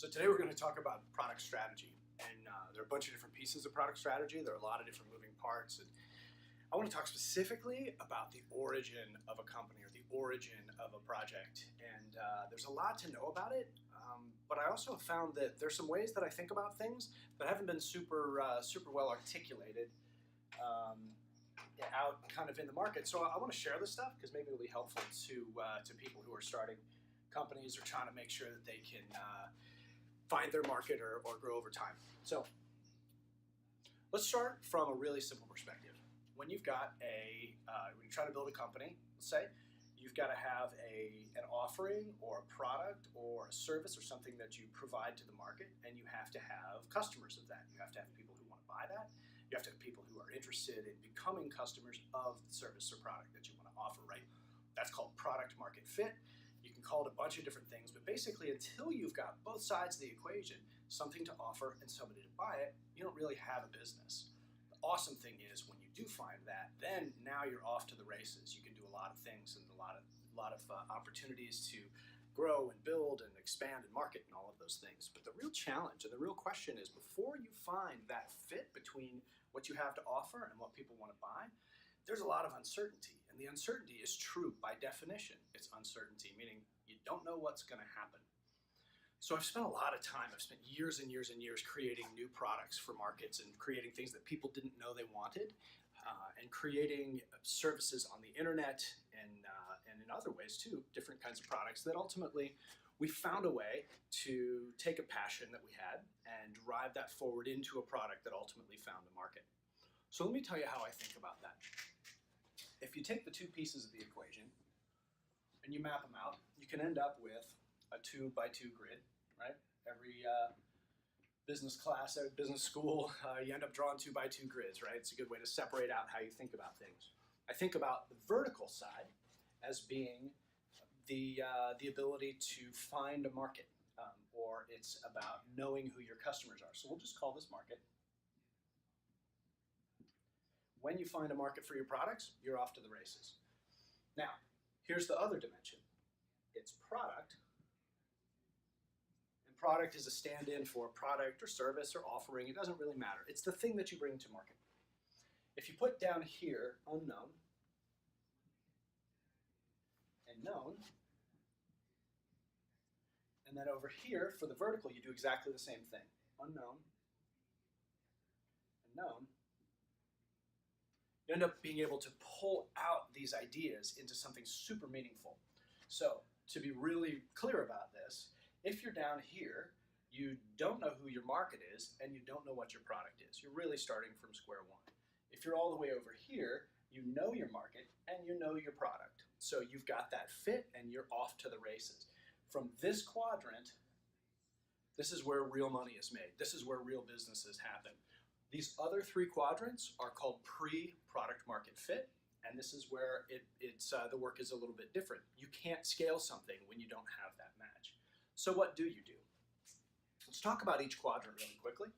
So today we're going to talk about product strategy, and there are a bunch of different pieces of product strategy. There are a lot of different moving parts, and I want to talk specifically about the origin of a company or the origin of a project. And there's a lot to know about it, but I also have found that there's some ways that I think about things that haven't been super well articulated out kind of in the market. So I want to share this stuff because maybe it'll be helpful to people who are starting companies or trying to make sure that they can find their market or grow over time. So let's start from a really simple perspective. When you've got when you try to build a company, let's say, you've got to have an offering or a product or a service or something that you provide to the market, and you have to have customers of that. You have to have people who want to buy that. You have to have people who are interested in becoming customers of the service or product that you want to offer, right? That's called product market fit. You can call it a bunch of different things, but basically until you've got both sides of the equation, something to offer and somebody to buy it, you don't really have a business. The awesome thing is when you do find that, then now you're off to the races. You can do a lot of things and a lot of opportunities to grow and build and expand and market and all of those things. But the real challenge and the real question is, before you find that fit between what you have to offer and what people want to buy, there's a lot of uncertainty, and the uncertainty is true by definition. It's uncertainty, meaning you don't know what's going to happen. So I've spent a lot of time, I've spent years and years and years creating new products for markets and creating things that people didn't know they wanted, and creating services on the internet and in other ways too, different kinds of products that ultimately we found a way to take a passion that we had and drive that forward into a product that ultimately found a market. So let me tell you how I think about that. If you take the two pieces of the equation and you map them out, you can end up with a 2x2 grid, right? Every business class, every business school, you end up drawing 2x2 grids, right? It's a good way to separate out how you think about things. I think about the vertical side as being the ability to find a market, or it's about knowing who your customers are. So we'll just call this market. When you find a market for your products, you're off to the races. Now, here's the other dimension. It's product. And product is a stand-in for product or service or offering. It doesn't really matter. It's the thing that you bring to market. If you put down here unknown and known, and then over here for the vertical, you do exactly the same thing. Unknown and known. You end up being able to pull out these ideas into something super meaningful. So to be really clear about this, if you're down here, you don't know who your market is and you don't know what your product is. You're really starting from square one. If you're all the way over here, you know your market and you know your product. So you've got that fit and you're off to the races. From this quadrant, this is where real money is made. This is where real businesses happen. These other three quadrants are called pre-product market fit, and this is where the work is a little bit different. You can't scale something when you don't have that match. So what do you do? Let's talk about each quadrant really quickly.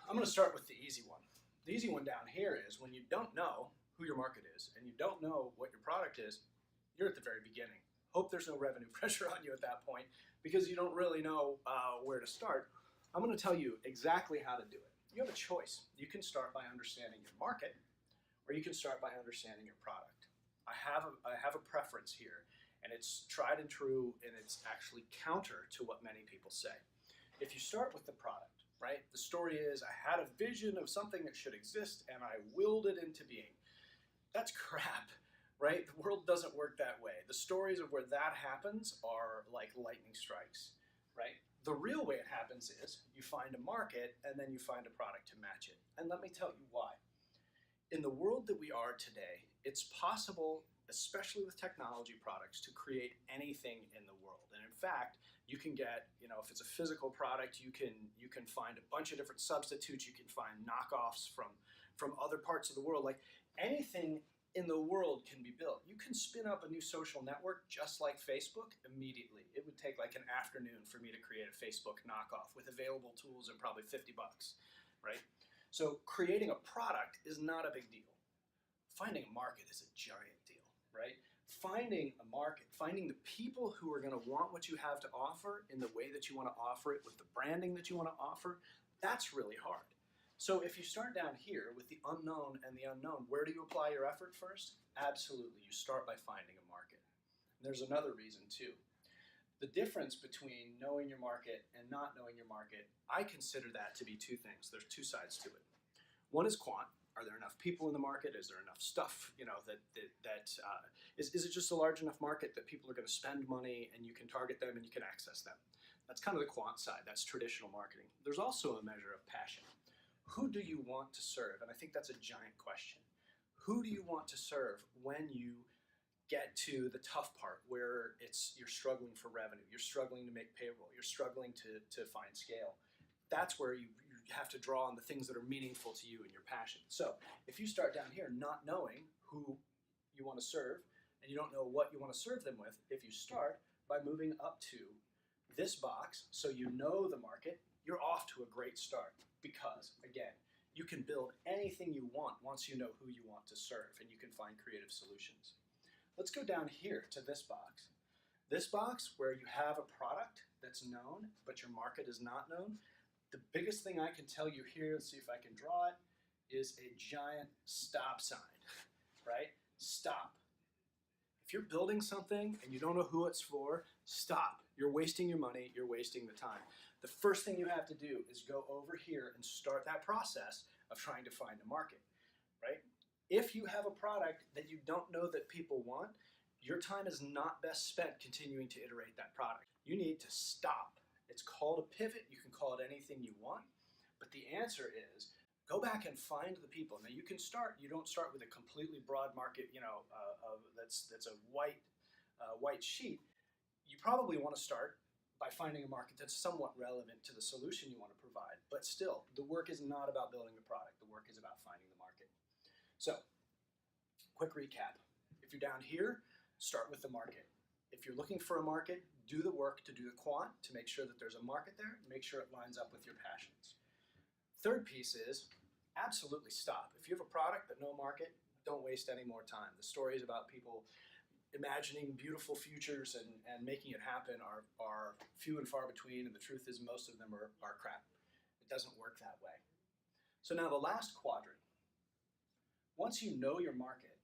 I'm going to start with the easy one. The easy one down here is when you don't know who your market is and you don't know what your product is, you're at the very beginning. Hope there's no revenue pressure on you at that point because you don't really know where to start. I'm going to tell you exactly how to do it. You have a choice. You can start by understanding your market, or you can start by understanding your product. I have a preference here, and it's tried and true, and it's actually counter to what many people say. If you start with the product, right? The story is I had a vision of something that should exist, and I willed it into being. That's crap, right? The world doesn't work that way. The stories of where that happens are like lightning strikes, right? The real way it happens is you find a market and then you find a product to match it. And let me tell you why. In the world that we are today, it's possible, especially with technology products, to create anything in the world. And in fact, you can get, if it's a physical product, you can find a bunch of different substitutes. You can find knockoffs from other parts of the world. Like anything in the world can be built. You can spin up a new social network just like Facebook immediately. It would take like an afternoon for me to create a Facebook knockoff with available tools and probably $50, right? So creating a product is not a big deal. Finding a market is a giant deal, right? finding a market, finding the people who are going to want what you have to offer in the way that you want to offer it, with the branding that you want to offer, that's really hard. So if you start down here with the unknown and the unknown, where do you apply your effort first? Absolutely, you start by finding a market. And there's another reason too. The difference between knowing your market and not knowing your market, I consider that to be two things. There's two sides to it. One is quant. Are there enough people in the market? Is there enough stuff? Is it just a large enough market that people are going to spend money and you can target them and you can access them? That's kind of the quant side. That's traditional marketing. There's also a measure of passion. Who do you want to serve? And I think that's a giant question. Who do you want to serve when you get to the tough part where you're struggling for revenue, you're struggling to make payroll, you're struggling to find scale? That's where you have to draw on the things that are meaningful to you and your passion. So if you start down here not knowing who you want to serve and you don't know what you want to serve them with, if you start by moving up to this box so you know the market, you're off to a great start, because again, you can build anything you want once you know who you want to serve and you can find creative solutions. Let's go down here to this box. This box where you have a product that's known but your market is not known. The biggest thing I can tell you here, let's see if I can draw it, is a giant stop sign, right? Stop. If you're building something and you don't know who it's for, stop. You're wasting your money, you're wasting the time. The first thing you have to do is go over here and start that process of trying to find a market, right? If you have a product that you don't know that people want, your time is not best spent continuing to iterate that product. You need to stop. It's called a pivot. You can call it anything you want, but the answer is go back and find the people. Now you don't start with a completely broad market, that's a white sheet. You probably want to start by finding a market that's somewhat relevant to the solution you want to provide. But still, the work is not about building the product. The work is about finding the market. So, quick recap. If you're down here, start with the market. If you're looking for a market, do the work to do the quant to make sure that there's a market there, make sure it lines up with your passions. Third piece is absolutely stop. If you have a product but no market, don't waste any more time. The stories about people imagining beautiful futures and making it happen are few and far between, and the truth is most of them are crap. It doesn't work that way. So now the last quadrant. Once you know your market,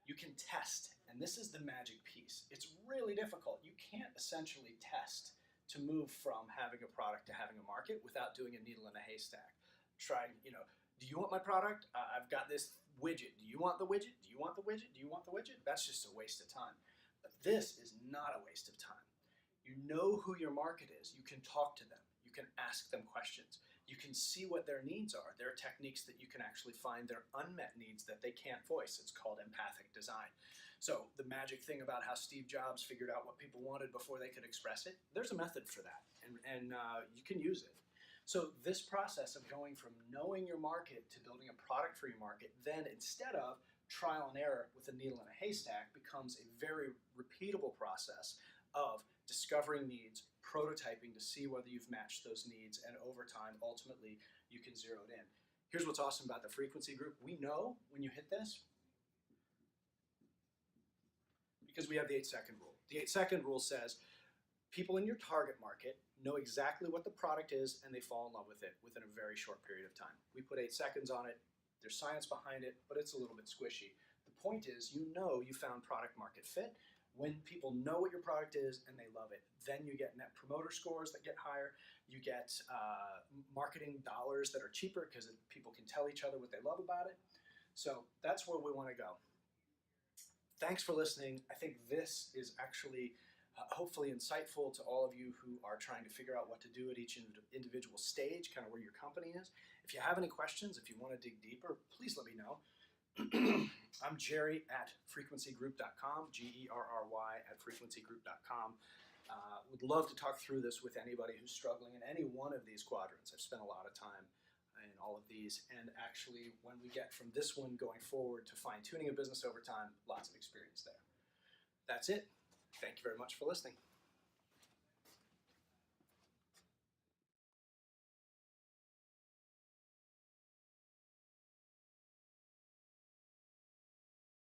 you can test, and this is the magic piece. It's really difficult. You can't essentially test to move from having a product to having a market without doing a needle in a haystack. Trying, do you want my product? I've got this widget. Do you want the widget? Do you want the widget? Do you want the widget? That's just a waste of time. But this is not a waste of time. You know who your market is. You can talk to them. You can ask them questions. You can see what their needs are. There are techniques that you can actually find their unmet needs that they can't voice. It's called empathic design. So the magic thing about how Steve Jobs figured out what people wanted before they could express it, there's a method for that, and you can use it. So this process of going from knowing your market to building a product for your market, then instead of trial and error with a needle in a haystack, becomes a very repeatable process of discovering needs, prototyping to see whether you've matched those needs, and over time, ultimately, you can zero it in. Here's what's awesome about the frequency group. We know when you hit this, because we have the 8-second rule. The 8-second rule says people in your target market know exactly what the product is and they fall in love with it within a very short period of time. We put 8 seconds on it. There's science behind it, but it's a little bit squishy. The point is, you found product market fit. When people know what your product is and they love it, then you get net promoter scores that get higher. You get marketing dollars that are cheaper because people can tell each other what they love about it. So that's where we want to go. Thanks for listening. I think this is actually hopefully insightful to all of you who are trying to figure out what to do at each individual stage, kind of where your company is. If you have any questions, if you want to dig deeper, please let me know. I'm Jerry at frequencygroup.com, Gerry at frequencygroup.com. Would love to talk through this with anybody who's struggling in any one of these quadrants. I've spent a lot of time in all of these, and actually when we get from this one going forward to fine-tuning a business over time, lots of experience there. That's it. Thank you very much for listening.